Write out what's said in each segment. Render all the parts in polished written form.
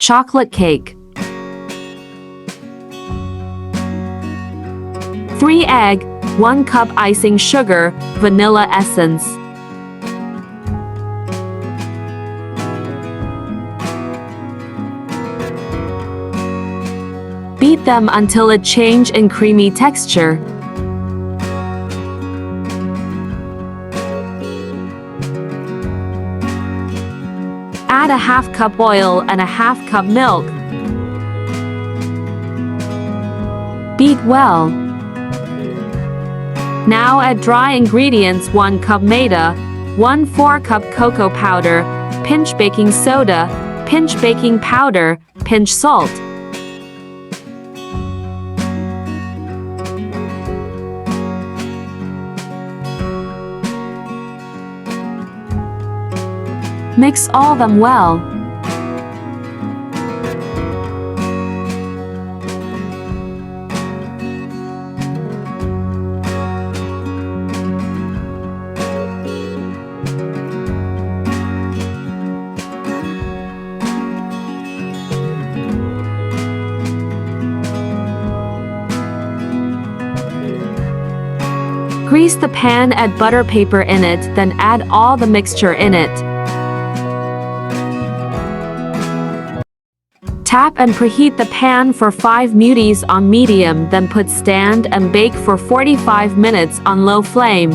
Chocolate cake. 3 egg, 1 cup icing sugar, vanilla essence. Beat them until it change in creamy texture. Add a half cup oil and a half cup milk. Beat well. Now add dry ingredients: 1 cup maida, 1/4 cup cocoa powder, pinch baking soda, pinch baking powder, pinch salt. Mix all them well. Grease the pan, add butter paper in it, then add all the mixture in it. Tap and preheat the pan for 5 minutes on medium, then put stand and bake for 45 minutes on low flame.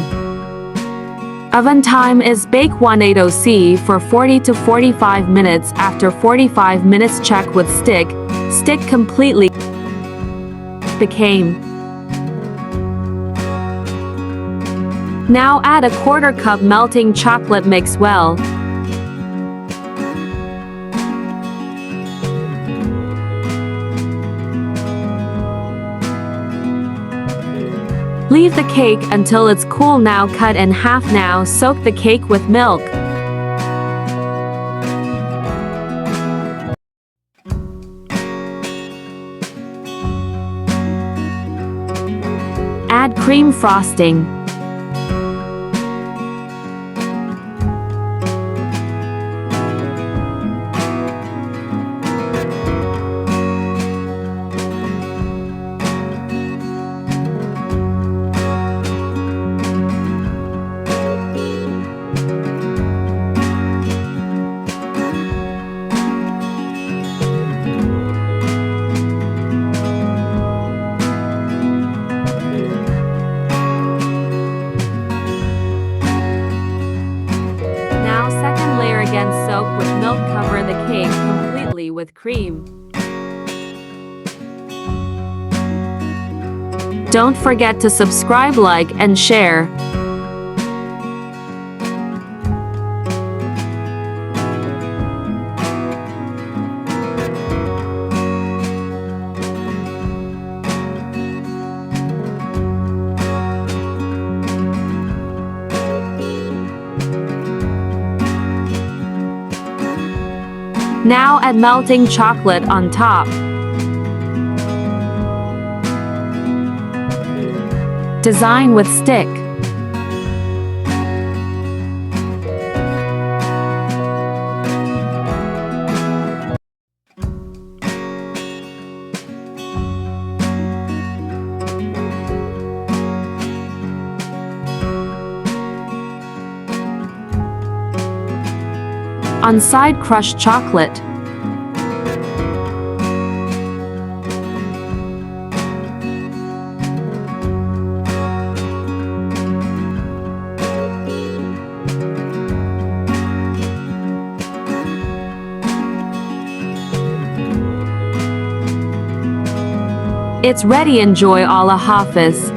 Oven time is bake 180°C for 40 to 45 minutes. After 45 minutes check with stick. Stick completely became. Now add a 1/4 cup melting chocolate, mix well. Leave the cake until it's cool. Now cut in half. Now soak the cake with milk. Add cream frosting. Again, soak with milk. Cover the cake completely with cream. Don't forget to subscribe, like, and share. Now add melting chocolate on top. Design with stick. On side, crushed chocolate. It's ready. Enjoy. Allah Hafiz.